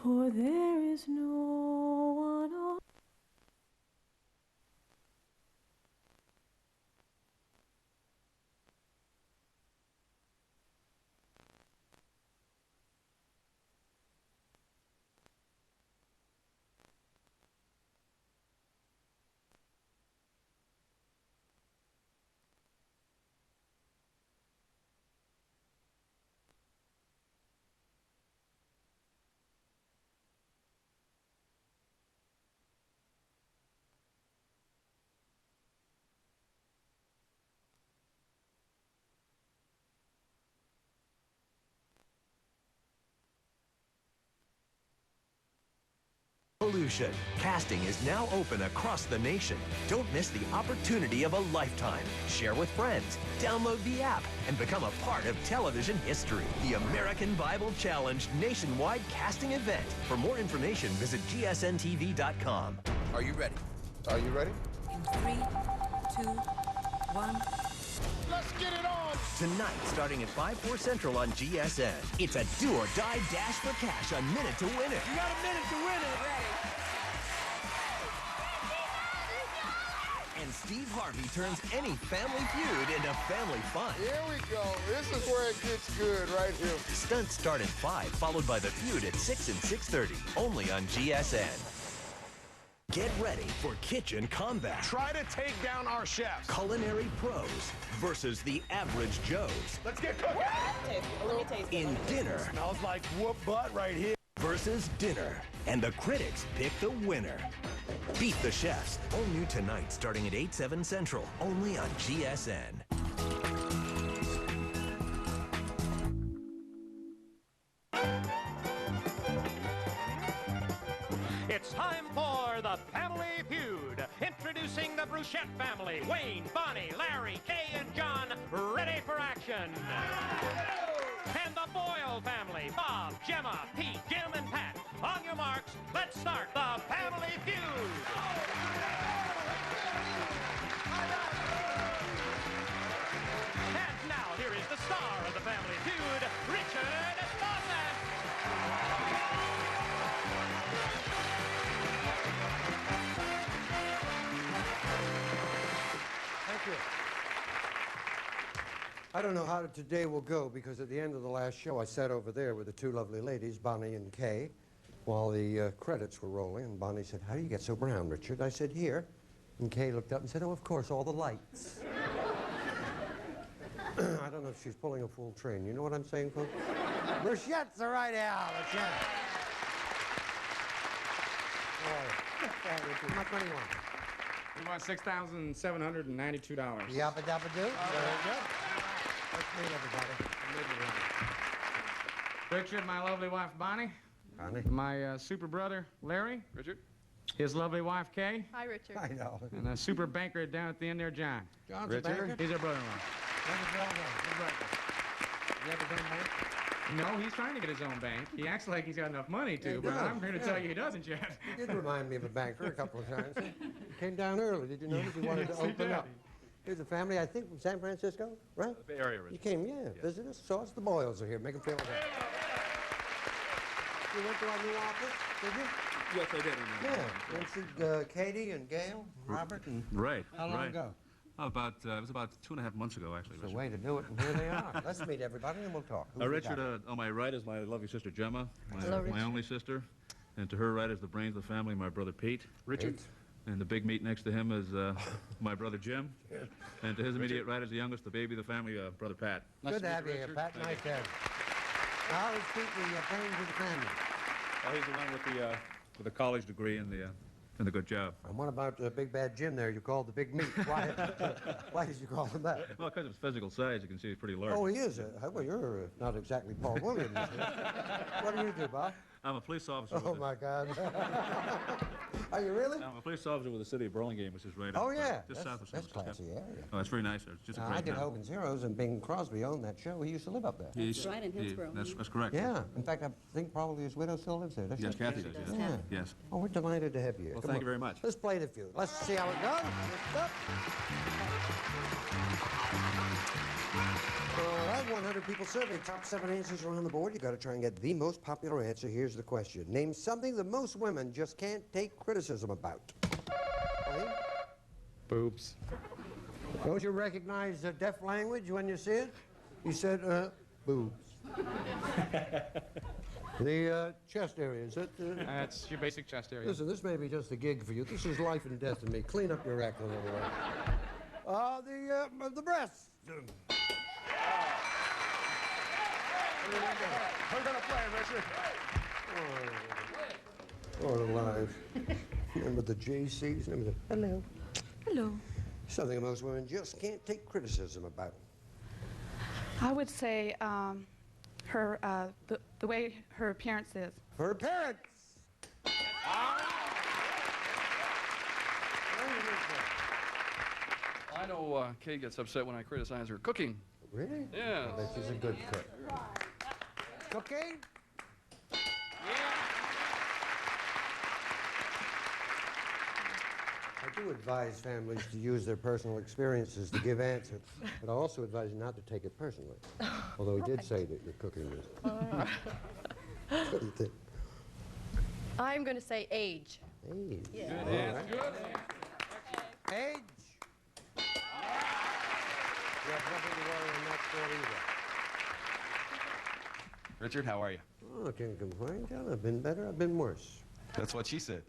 for there is no one on. Evolution. Casting is now open across the nation. Don't miss the opportunity of a lifetime. Share with friends, download the app, and become a part of television history. The American Bible Challenge nationwide casting event. For more information, visit gsntv.com. Are you ready? Are you ready? In 3, 2, 1. Let's get it on! Tonight, starting at 5/4 Central on GSN. It's a do-or-die dash for cash, a minute to win it. You got a minute to win it. And Steve Harvey turns any family feud into family fun. Here we go. This is where it gets good right here. Stunts start at 5, followed by the feud at 6 and 6:30, only on GSN. Get ready for kitchen combat. Try to take down our chefs. Culinary pros versus the average Joes. Let's get cooking. Let me taste it. In dinner Smells like whoop butt right here. versus dinner. And the critics pick the winner. Beat the Chefs. All new tonight, starting at 8/7 Central, only on GSN. It's time for the Family Feud. Introducing the Brushett family. Wayne, Bonnie, Larry, Kay, and John, ready for action. And the Boyle family. Bob, Gemma, Pete, Jim, and Pat. On your marks, let's start the Family Feud. And now, here is the star of the Family Feud, Richard Dawson. Thank you. I don't know how today will go because at the end of the last show I sat over there with the two lovely ladies, Bonnie and Kay, while the credits were rolling. And Bonnie said, "How do you get so brown, Richard?" I said, "Here." And Kay looked up and said, "Oh, of course, all the lights." I don't know if she's pulling a full train. You know what I'm saying, folks? Brushett's the right out. Brushett. How much money you want? We want $6,792. Yabba dabba doo. Very good. Let's meet everybody. Richard, my lovely wife, Bonnie. Bonnie. My super brother, Larry. Richard? His lovely wife, Kay. Hi, Richard. I know. And a super banker down at the end there, John. John's Richard? a banker. He's our brother-in-law. You ever been bank? No, he's trying to get his own bank. He acts like he's got enough money to, He but does, I'm here to yeah. tell you he doesn't yet. He did remind me of a banker a couple of times. He came down early. Did you notice? He wanted to Yes, he open did. up. Here's a family, I think, from San Francisco, right? Bay Area, You Richard. came, yeah, visit us, saw us. The Boyles are here. Make them feel good. You went to our new office, did you? Yes, I did. Yeah. And see Katie and Gail, Robert, and Right. how long right. ago? Oh, it was about 2.5 months ago, actually. It's a Richard. way to do it, and here they are. Let's meet everybody, and we'll talk. Who's the Richard, guy? on my right is my lovely sister Gemma, Hello, my Richard. only sister, and to her right is the brains of the family, my brother Pete. Richard? And the big meat next to him is my brother Jim, and to his immediate right is the youngest, the baby of the family, brother Pat. Good to have you here, Pat. Nice to have you. How is Pete the brains of the family? He's the one with the college degree and the good job. And what about Big Bad Jim there? You called the big meat. Why, why did you call him that? Well, because of his physical size, you can see he's pretty large. Oh, he is. Well, you're not exactly Paul Williams. What do you do, Bob? I'm a police officer. Oh, my God. Are you really? I'm a police officer with the city of Burlingame, which is right Oh, up, yeah. just south of That's Somerset. classy area. Oh, it's very nice there. It's just a Now, great I did town. Hogan's Heroes, and Bing Crosby owned that show. He used to live up there. He's- right, in Hillsborough. That's correct. Yeah. In fact, I think probably his widow still lives there, doesn't Yes, she? Kathy does, yes. Yeah. Yes. Oh, we're delighted to have you here. Well, Come thank on. you very much. Let's play the feud. Let's see how it goes. Lift up. All right, 100 people People survey, top 7 answers are on the board. You got to try and get the most popular answer. Here's the question. Name something that most women just can't take criticism about. Wayne? Boobs. Don't you recognize the deaf language when you see it? You said, boobs. The chest area, is that... That's your basic chest area. Listen, this may be just a gig for you. This is life and death to me. Clean up your act a little bit. The breasts. We're gonna play, Richard. Oh, alive. Remember the JCs? Remember the... Hello. Hello. Something most women just can't take criticism about. I would say the way her appearance is. Her appearance. I know Kay gets upset when I criticize her cooking. Really? Yeah. I bet she's a good cook. Cooking? I do advise families to use their personal experiences to give answers, but I also advise you not to take it personally. Although he did say that your cooking was... What do you think? I'm going to say age. Age. Yeah. Good answer. Good. Age. You have nothing to worry on that score either. Richard, how are you? Oh, I can't complain, John. I've been better, I've been worse. That's what she said.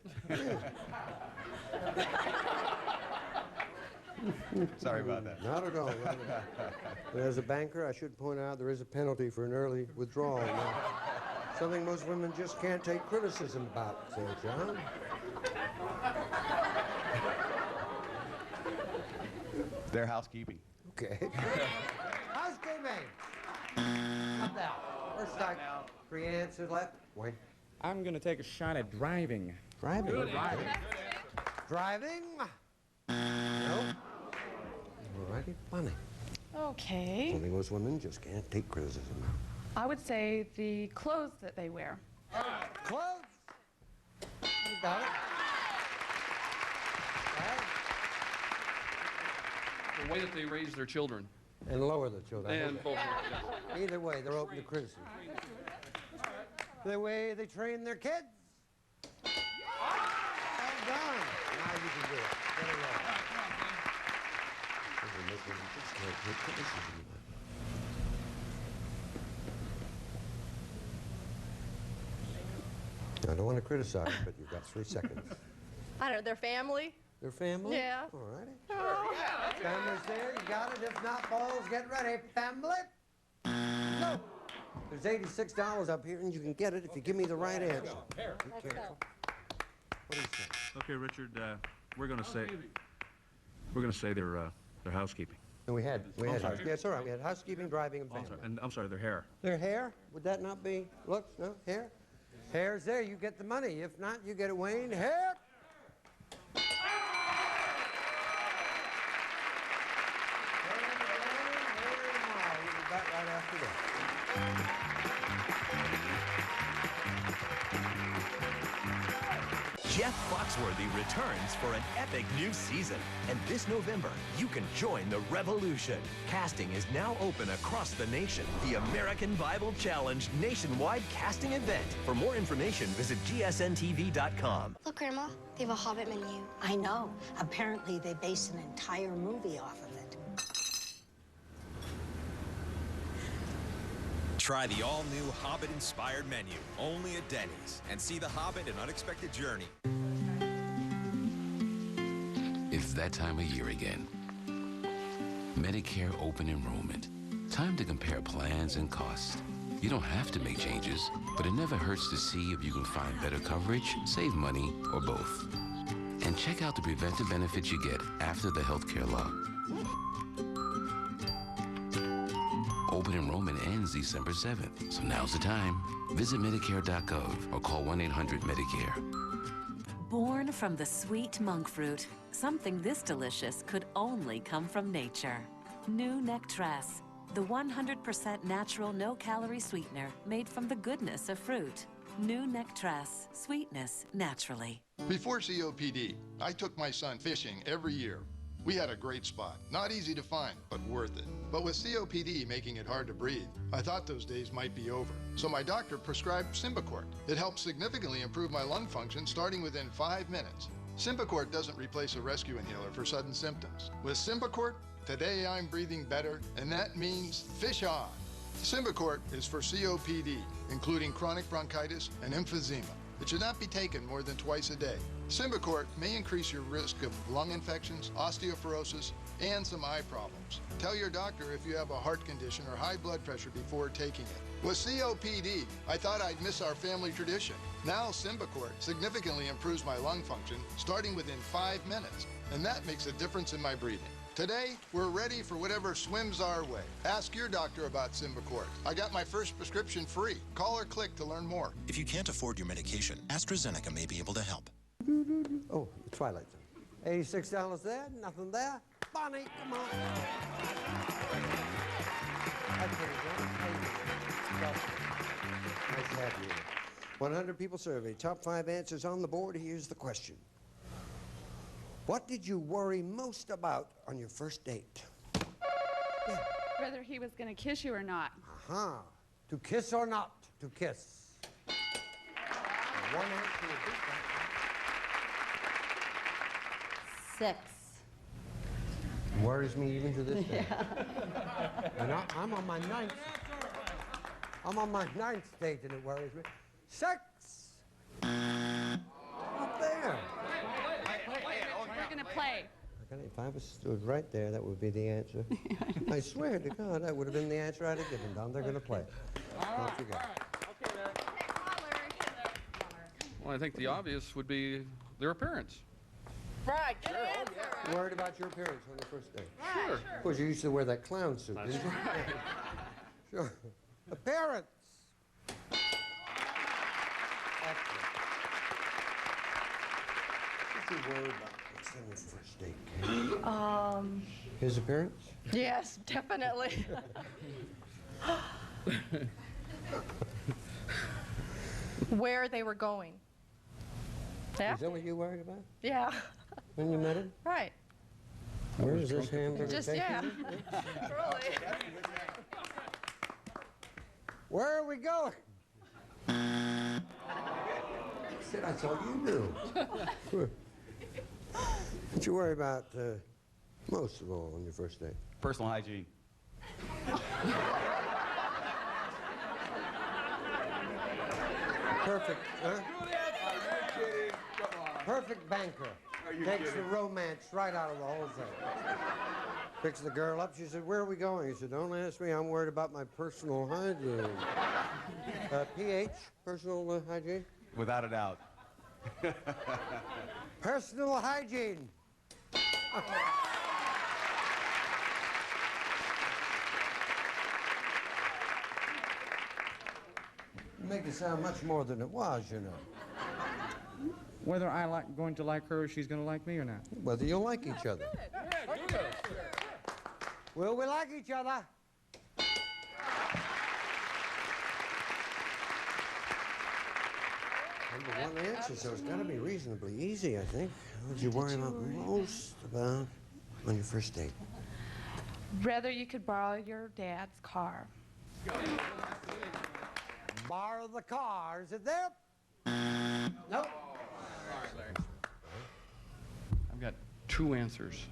Sorry about that. Not at all. Not at all. And as a banker, I should point out there is a penalty for an early withdrawal. Now, something most women just can't take criticism about, say, John. Their housekeeping. Okay. Housekeeping. Up now. First strike. 3 answers left. Wayne. I'm going to take a shot at driving. Driving. Good driving. Driving. No. All righty. Funny. Okay. Something most women just can't take criticism about. I would say the clothes that they wear. Clothes. You got it. Right. The way that they raise their children. And lower the children. And both. Either way, they're open to criticism. The way they train their kids. Well done. Now you can do it. Get it right. Just can't take criticism. I don't want to criticize, but you've got 3 seconds. I don't know, their family? Their family? Yeah. All righty. Family's there. You got it. If not, balls, get ready. Family. No. There's $86 up here, and you can get it if you give me the right answer. Be careful. What do you say? Okay, Richard, we're going to say their housekeeping. And we had sorry. housekeeping. Yeah, it's all right. We had housekeeping, driving, and family. I'm sorry, their hair. Their hair? Would that not be looks? No? Hair? Hair's there. You get the money. If not, you get it, Wayne. Hair. Right after that. Jeff Foxworthy returns for an epic new season. And this November, you can join the revolution. Casting is now open across the nation. The American Bible Challenge nationwide casting event. For more information, visit gsntv.com. Look, Grandma, they have a Hobbit menu. I know. Apparently, they based an entire movie off of it. Try the all-new Hobbit-inspired menu, only at Denny's, and see The Hobbit: An Unexpected Journey. It's that time of year again. Medicare open enrollment. Time to compare plans and costs. You don't have to make changes, but it never hurts to see if you can find better coverage, save money, or both. And check out the preventive benefits you get after the healthcare law. Open enrollment ends December 7th, so now's the time. Visit Medicare.gov or call 1-800-MEDICARE. Born from the sweet monk fruit, something this delicious could only come from nature. New Nectress, the 100% natural, no-calorie sweetener made from the goodness of fruit. New Nectress, sweetness naturally. Before COPD, I took my son fishing every year. We had a great spot. Not easy to find, but worth it. But with COPD making it hard to breathe, I thought those days might be over. So my doctor prescribed Symbicort. It helped significantly improve my lung function starting within 5 minutes. Symbicort doesn't replace a rescue inhaler for sudden symptoms. With Symbicort, today I'm breathing better, and that means fish on. Symbicort is for COPD, including chronic bronchitis and emphysema. It should not be taken more than twice a day. Symbicort may increase your risk of lung infections, osteoporosis, and some eye problems. Tell your doctor if you have a heart condition or high blood pressure before taking it. With COPD, I thought I'd miss our family tradition. Now Symbicort significantly improves my lung function, starting within 5 minutes, and that makes a difference in my breathing. Today, we're ready for whatever swims our way. Ask your doctor about Symbicort. I got my first prescription free. Call or click to learn more. If you can't afford your medication, AstraZeneca may be able to help. Oh, the Twilight Zone. $86 there, nothing there. Bonnie, come on. That's pretty good. How you doing? Nice to have you here. 100 people surveyed. Top 5 answers on the board. Here's the question. What did you worry most about on your first date? Yeah. Whether he was going to kiss you or not. Uh-huh. To kiss or not to kiss? One answer would be that. 6. Worries me even to this day. And I'm on my 9th. I'm on my 9th date and it worries me. 6. Up there. We're going to play. If I was stood right there, that would be the answer. I swear to God, that would have been the answer I'd have given, Don. They're going to play. Off you go. Well, I think the obvious would be their appearance. Right, good answer. Worried about your appearance on the first day. Right, sure. Of course, you used to wear that clown suit, didn't you? Sure. Appearance. Excellent. What did you worry about on your first date, Kate? His appearance? Yes, definitely. Where they were going. Yeah. Is that what you worried about? Yeah. When you met him? Right. Where is this hamburger Just, taking yeah. you? Truly. Where are we going? I said I thought you knew. What you worry about most of all on your first date? Personal hygiene. Perfect, huh? Perfect banker. Takes the romance right out of the whole thing. Picks the girl up. She said, where are we going? He said, don't ask me. I'm worried about my personal hygiene. PH, personal hygiene? Without a doubt. Personal hygiene. You make it sound much more than it was, you know. Whether going to like her or she's going to like me or not. Whether you'll like each other. Will we like each other? Number one answer, so it's got to be reasonably easy, I think. What did you worry about most about on your first date? Whether you could borrow your dad's car. Borrow the car. Is it there? Nope. I've got 2 answers.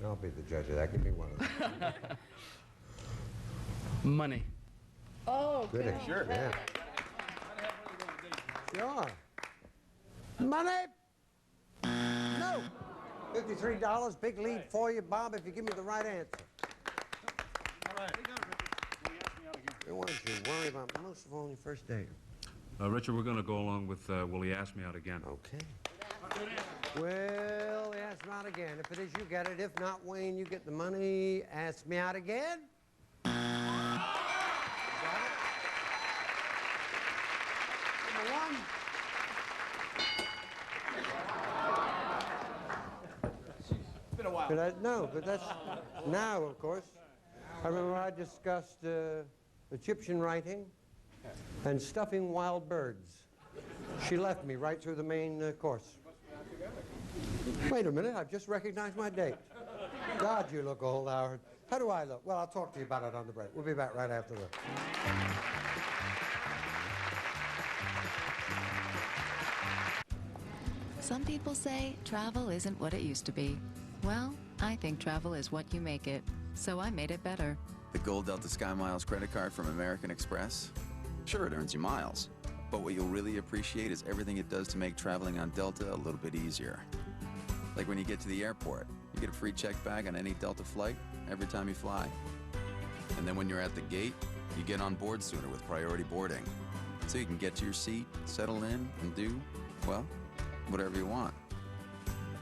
I'll be the judge of that. Give me one of them. Money. Oh, good. Sure. Yeah. Sure. Money? No. $53, big lead for you, Bob, if you give me the right answer. All right. What did you worry about most of all on your first date? Richard, we're going to go along with Will He Ask Me Out Again? Okay. Well, ask me out again. If it is, you get it. If not, Wayne, you get the money. Ask me out again. Got it? Number one. It's been a while. No, but that's now, of course. I remember I discussed Egyptian writing and stuffing wild birds. She left me right through the main course. Wait a minute, I've just recognized my date. God, you look old, Howard. How do I look? Well, I'll talk to you about it on the break. We'll be back right after this. Some people say travel isn't what it used to be. Well, I think travel is what you make it. So I made it better. The Gold Delta Sky Miles credit card from American Express? Sure, it earns you miles. But what you'll really appreciate is everything it does to make traveling on Delta a little bit easier. Like when you get to the airport, you get a free checked bag on any Delta flight every time you fly. And then when you're at the gate, you get on board sooner with priority boarding. So you can get to your seat, settle in, and do, well, whatever you want.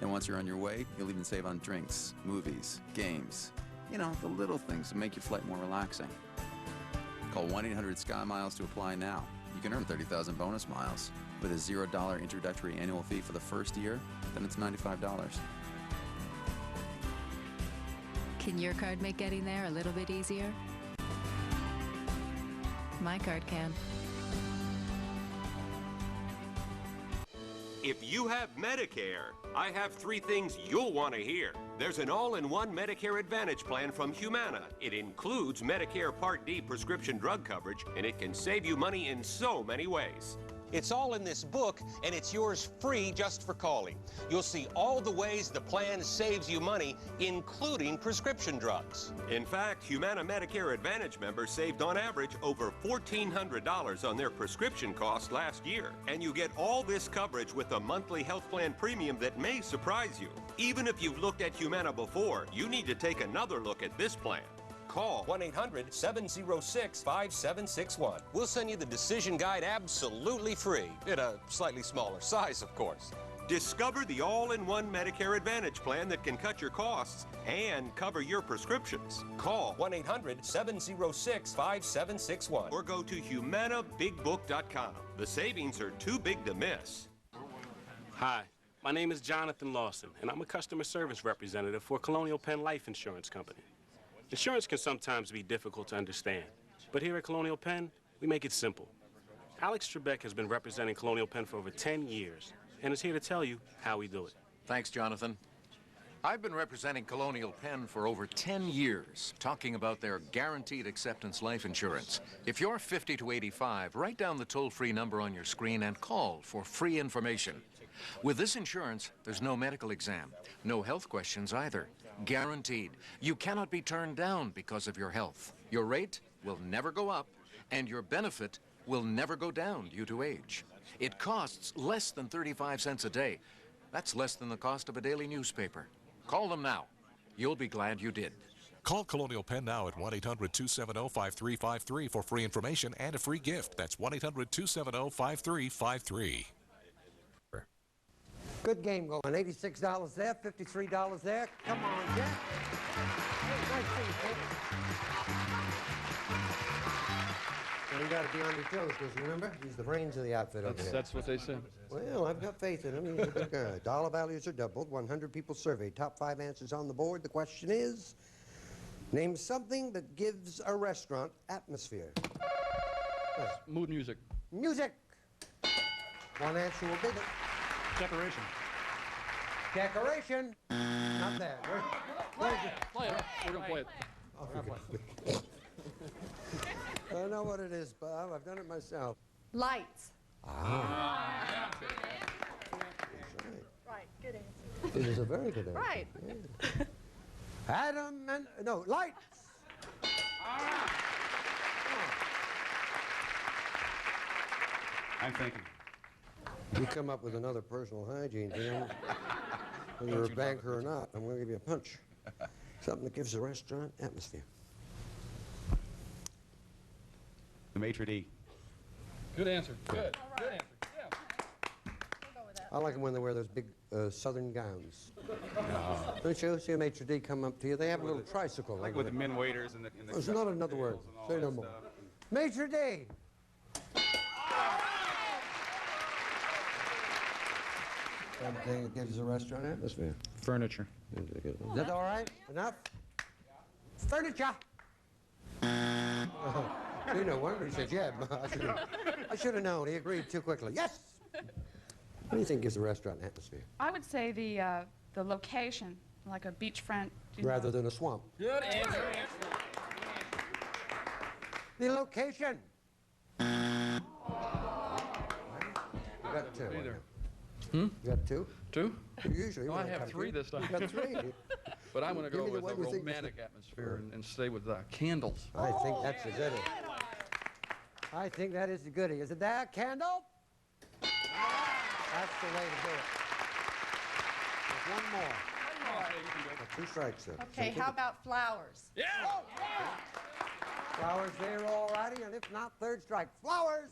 And once you're on your way, you'll even save on drinks, movies, games. You know, the little things that make your flight more relaxing. Call 1-800-SKY-MILES to apply now. You can earn 30,000 bonus miles. With a $0 introductory annual fee for the first year, then it's $95. Can your card make getting there a little bit easier? My card can. If you have Medicare, I have 3 things you'll want to hear. There's an all-in-one Medicare Advantage plan from Humana. It includes Medicare Part D prescription drug coverage, and it can save you money in so many ways. It's all in this book, and it's yours free just for calling. You'll see all the ways the plan saves you money, including prescription drugs. In fact, Humana Medicare Advantage members saved on average over $1,400 on their prescription costs last year. And you get all this coverage with a monthly health plan premium that may surprise you. Even if you've looked at Humana before, you need to take another look at this plan. Call 1-800-706-5761. We'll send you the decision guide absolutely free, in a slightly smaller size, of course. Discover the all-in-one Medicare Advantage plan that can cut your costs and cover your prescriptions. Call 1-800-706-5761 or go to humanabigbook.com. The savings are too big to miss. Hi, my name is Jonathan Lawson, and I'm a customer service representative for Colonial Penn Life Insurance Company. Insurance can sometimes be difficult to understand, but here at Colonial Penn, we make it simple. Alex Trebek has been representing Colonial Penn for over 10 years and is here to tell you how we do it. Thanks, Jonathan. I've been representing Colonial Penn for over 10 years, talking about their guaranteed acceptance life insurance. If you're 50 to 85, write down the toll-free number on your screen and call for free information. With this insurance, there's no medical exam, no health questions either. Guaranteed. You cannot be turned down because of your health. Your rate will never go up, and your benefit will never go down due to age. It costs less than 35 cents a day. That's less than the cost of a daily newspaper. Call them now. You'll be glad you did. Call Colonial Penn now at 1-800-270-5353 for free information and a free gift. That's 1-800-270-5353. Good game going. $86 there, $53 there. Come on, Jack. Hey, nice thing, Well, you got to be on your toes, because remember, he's the brains of the outfit over here. That's what they said. Well, I've got faith in him. He's a good guy. Dollar values are doubled. 100 people surveyed. Top 5 answers on the board. The question is, name something that gives a restaurant atmosphere. Yes. Mood music. Music. One answer will be it. Decoration. Decoration. Not there. Where's it? Play it. We're going to play it. Oh, I don't know what it is, Bob. I've done it myself. Lights. Ah. Right, good answer. It is a very good answer. Right. Yeah. Adam and... No, lights. I'm thinking. You come up with another personal hygiene thing, whether you're a banker or not, I'm going to give you a punch. Something that gives the restaurant atmosphere. The maitre d'. Good answer. Good. Good answer. Yeah. I like them when they wear those big southern gowns. No. Don't you see a maitre d' come up to you? They have a little tricycle. Like with the men waiters and the There's not another word. Say no more. Maitre d'. Something that gives the restaurant atmosphere. Furniture. Is that all right? Enough? Furniture. You know, one of them said, yeah, I should have known. He agreed too quickly. Yes! What do you think gives the restaurant atmosphere? I would say the the location, like a beachfront. Rather than a swamp. Good answer. The location. You got two. You got two? Two? Usually. No, when I have come three to you, this time. You got three. But I'm going to Give go me the with one a you think is romantic the- atmosphere and stay with candles. I think that's a goodie. I think that is a goodie. Is it that candle? That's the way to do it. There's one more. Got 2 strikes there. Okay, how about flowers? Yeah! Flowers there, all righty, and if not, 3rd strike. Flowers!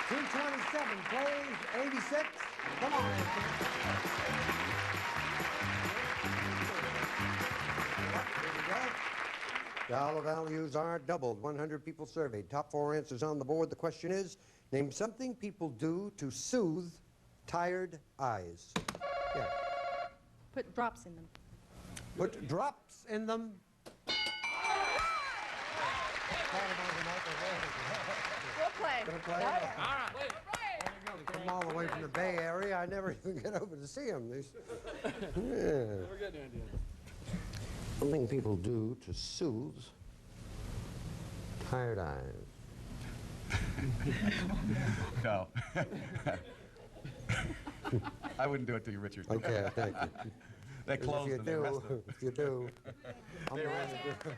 227 plays 86. Come on, Anthony. Here we go. Dollar values are doubled. 100 people surveyed. Top 4 answers on the board. The question is, name something people do to soothe tired eyes. Yeah. Put drops in them. Put drops in them. We'll play. Gonna play? Yeah. Come all the way from the Bay Area. I never even get over to see them. Yeah. We're getting an idea. Something people do to soothe tired eyes. No. I wouldn't do it to you, Richard. Okay, thank you. They closed and they rested. If you do, I'm They going rested. to do.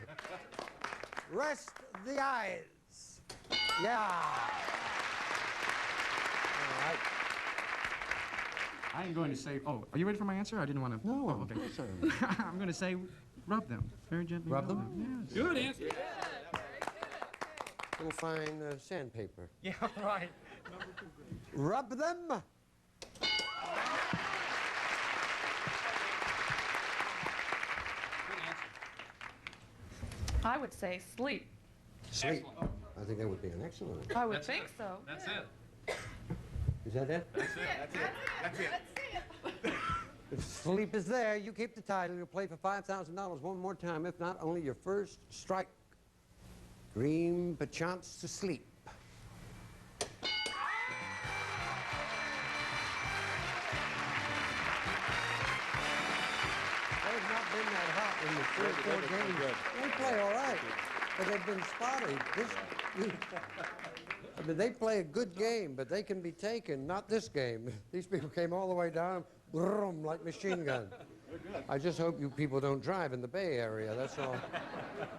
Rest the eyes. Yeah. All right. I am going to say, oh, are you ready for my answer? I didn't want to. No, oh, okay. sir. I'm going to say, rub them. Very gently. Rub them? Yes. Good answer. Little fine sandpaper. Yeah, right. Rub them. I would say sleep. Sleep. I think that would be an excellent one. I would think so. That's it. Is that it? That's it. That's it. That's it. If sleep is there, you keep the title. You'll play for $5,000 one more time. If not, only your first strike. Dream perchance to sleep. They've not been that hot in the 3 or 4 games. They play all right, but they've been spotty. I mean, they play a good game, but they can be taken. Not this game. These people came all the way down, vroom, like machine gun. I just hope you people don't drive in the Bay Area, that's all.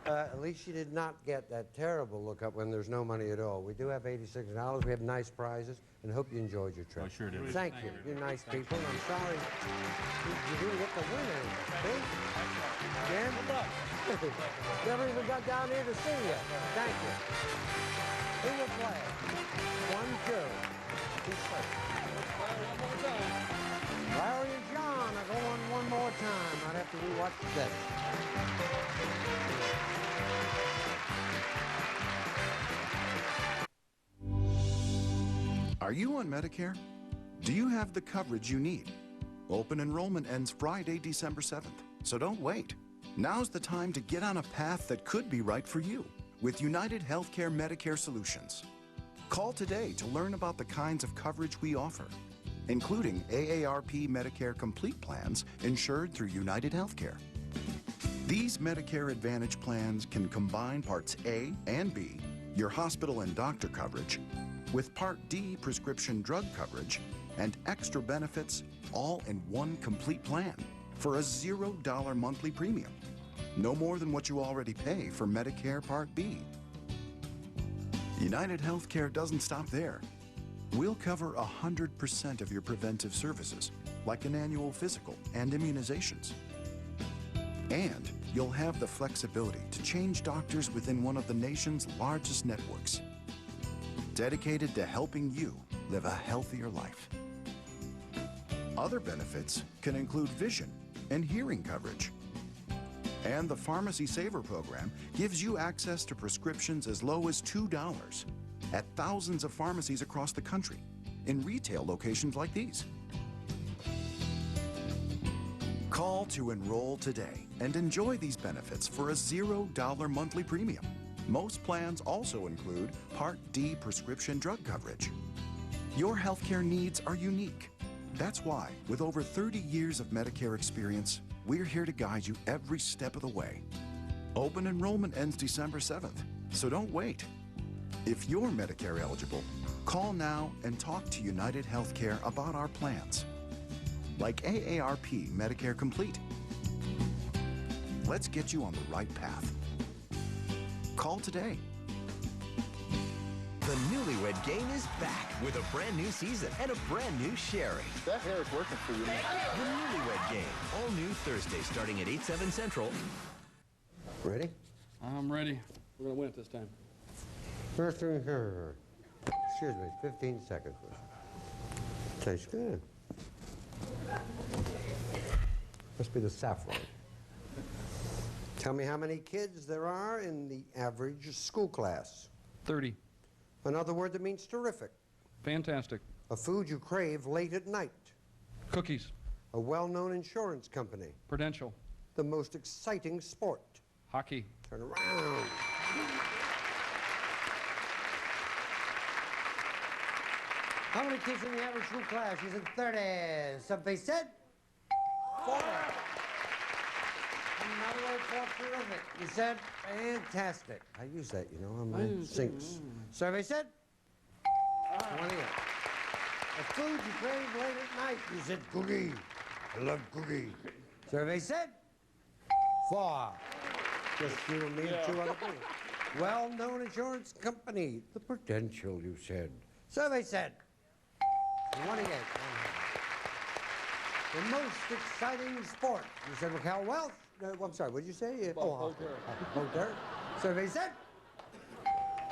At least you did not get that terrible look up when there's no money at all. We do have $86. We have nice prizes, and hope you enjoyed your trip. Oh, sure did. Thank you. You're nice people, and I'm sorry you didn't get the winner. See? Jim? Never even got down here to see you. Thank you. Who will play? 1, 2. Who's first? Larry and John are going one more time. I'd have to rewatch this. Are you on Medicare? Do you have the coverage you need? Open enrollment ends Friday, December 7th, so don't wait. Now's the time to get on a path that could be right for you with United Healthcare Medicare Solutions. Call today to learn about the kinds of coverage we offer, including AARP Medicare Complete plans insured through United Healthcare. These Medicare Advantage plans can combine Parts A and B, your hospital and doctor coverage, with Part D prescription drug coverage and extra benefits all in one complete plan for a $0 monthly premium. No more than what you already pay for Medicare Part B. United Healthcare doesn't stop there. We'll cover 100% of your preventive services, like an annual physical and immunizations. And you'll have the flexibility to change doctors within one of the nation's largest networks, dedicated to helping you live a healthier life. Other benefits can include vision and hearing coverage. And the Pharmacy Saver program gives you access to prescriptions as low as $2 at thousands of pharmacies across the country in retail locations like these. Call to enroll today and enjoy these benefits for a $0 monthly premium. Most plans also include Part D prescription drug coverage. Your healthcare needs are unique. That's why, with over 30 years of Medicare experience, we're here to guide you every step of the way. Open enrollment ends December 7th, so don't wait. If you're Medicare eligible, call now and talk to United Healthcare about our plans. Like AARP Medicare Complete. Let's get you on the right path. Call today. The Newlywed Game is back with a brand new season and a brand new Sherry. That hair is working for you. The Newlywed Game, all new Thursday starting at 8, 7 Central. Ready? I'm ready. We're going to win it this time. First thing here. Excuse me, 15 seconds. Tastes good. Must be the saffron. Tell me how many kids there are in the average school class. 30. Another word that means terrific. Fantastic. A food you crave late at night. Cookies. A well-known insurance company. Prudential. The most exciting sport. Hockey. Turn around. How many kids in the average school class? You said 30. Somebody said 40. Another word for terrific. You said fantastic. I use that, you know, on my sinks. Survey said 28. A food you crave late at night. You said cookie. I love cookie. Survey said 4. Just you and me and 2 other people. Well-known insurance company. The Prudential, you said. Survey said 28. The most exciting sport. You said Raquel Welch. I'm sorry, what did you say? Poker. Survey said.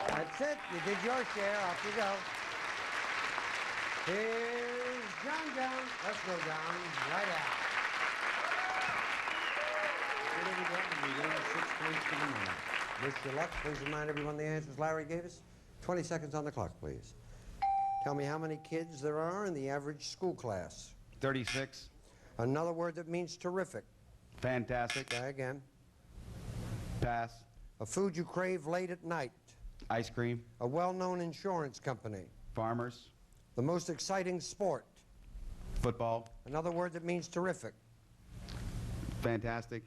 That's it. You did your share. Off you go. Here's John John. Let's go, John. Right out. What did we get? We gave 6 points to the moment. Wish you luck. Please remind everyone the answers Larry gave us. 20 seconds on the clock, please. Tell me how many kids there are in the average school class. 36. Another word that means terrific. Fantastic. Try again. Pass. A food you crave late at night. Ice cream. A well-known insurance company. Farmers. The most exciting sport. Football. Another word that means terrific. Fantastic.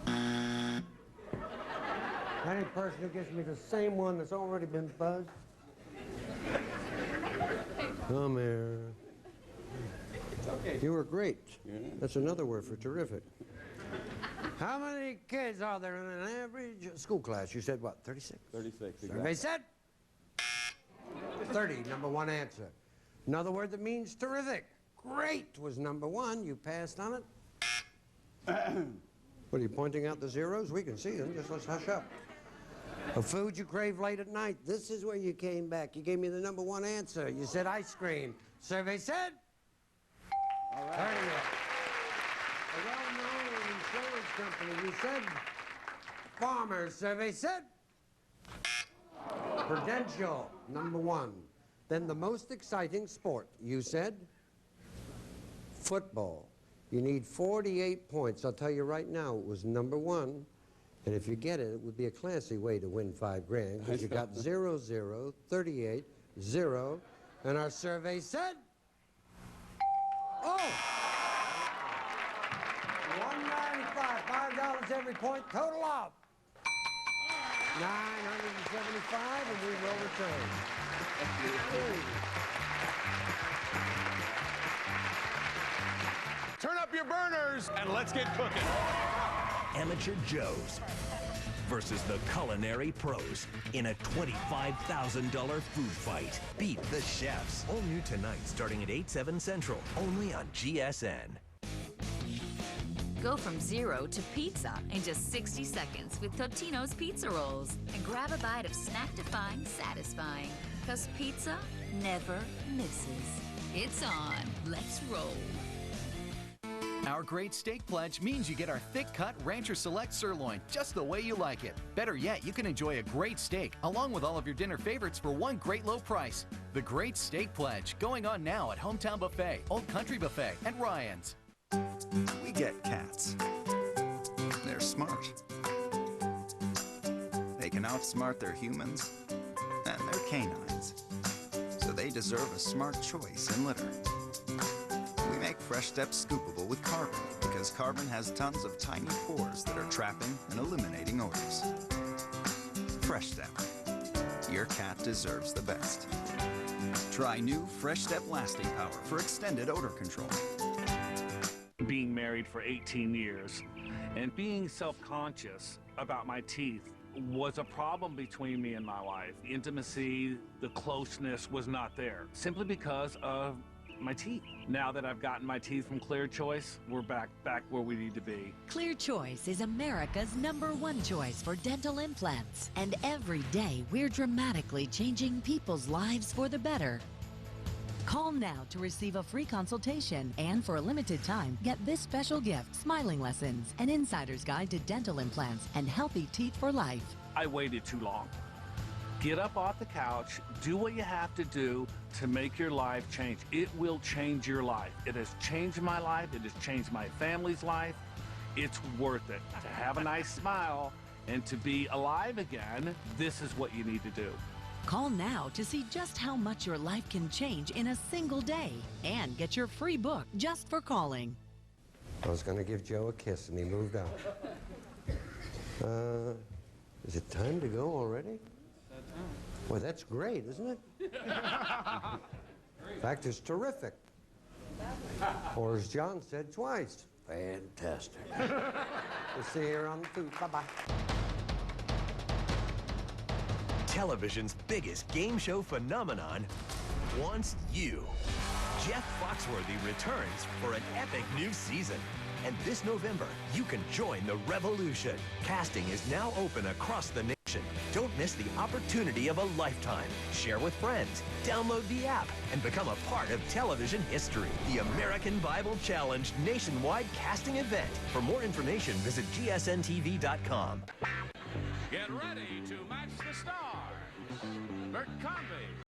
Any person who gives me the same one that's already been buzzed. Come here. You were great. That's another word for terrific. How many kids are there in an average school class? You said what, 36? 36, Survey said 30, number 1 answer. Another word that means terrific. Great was number 1. You passed on it. What, are you pointing out the zeros? We can see them. Just let's hush up. A food you crave late at night. This is where you came back. You gave me the number 1 answer. You said ice cream. Survey said? All right. 30. A well-known insurance company. You said Farmers. Survey said? Prudential, number 1. Then the most exciting sport. You said? Football. You need 48 points. I'll tell you right now, it was number 1. And if you get it, it would be a classy way to win $5 grand, because you got 0, 0, 38, 0, and our survey said, oh, 195, $5 every point, total of 975, and we will return. Turn up your burners and let's get cooking. Amateur Joe's versus the culinary pros in a $25,000 food fight. Beat the chefs. All new tonight, starting at 8, 7 Central, only on GSN. Go from 0 to pizza in just 60 seconds with Totino's Pizza Rolls. And grab a bite of snack-defying satisfying. Because pizza never misses. It's on. Let's roll. Our Great Steak Pledge means you get our thick-cut Rancher Select sirloin just the way you like it. Better yet, you can enjoy a great steak along with all of your dinner favorites for one great low price. The Great Steak Pledge, going on now at Hometown Buffet, Old Country Buffet, and Ryan's. We get cats. They're smart. outsmart their humans and their canines. So they deserve a smart choice in litter. We make Fresh Step scoopable with carbon because carbon has tons of tiny pores that are trapping and eliminating odors. Fresh Step. Your cat deserves the best. Try new Fresh Step Lasting Power for extended odor control. Being married for 18 years and being self-conscious about my teeth was a problem between me and my wife. The intimacy, the closeness was not there, simply because of my teeth. Now that I've gotten my teeth from Clear Choice, we're back where we need to be. Clear Choice is America's #1 choice for dental implants. And every day, we're dramatically changing people's lives for the better. Call now to receive a free consultation, and for a limited time, get this special gift: Smiling Lessons, an insider's guide to dental implants and healthy teeth for life. I waited too long. Get up off the couch, do what you have to do to make your life change. It will change your life. It has changed my life. It has changed my family's life. It's worth it. To have a nice smile and to be alive again, this is what you need to do. Call now to see just how much your life can change in a single day, and get your free book just for calling. I was going to give Joe a kiss, and he moved out. Is it time to go already? Well, that's great, isn't it? In fact, it's terrific. Or as John said twice, fantastic. We'll see you here on the Food. Bye-bye. Television's biggest game show phenomenon wants you. Jeff Foxworthy returns for an epic new season. And this November, you can join the revolution. Casting is now open across the nation. Don't miss the opportunity of a lifetime. Share with friends, download the app, and become a part of television history. The American Bible Challenge nationwide casting event. For more information, visit gsntv.com. Get ready to match the stars. Bert Convy.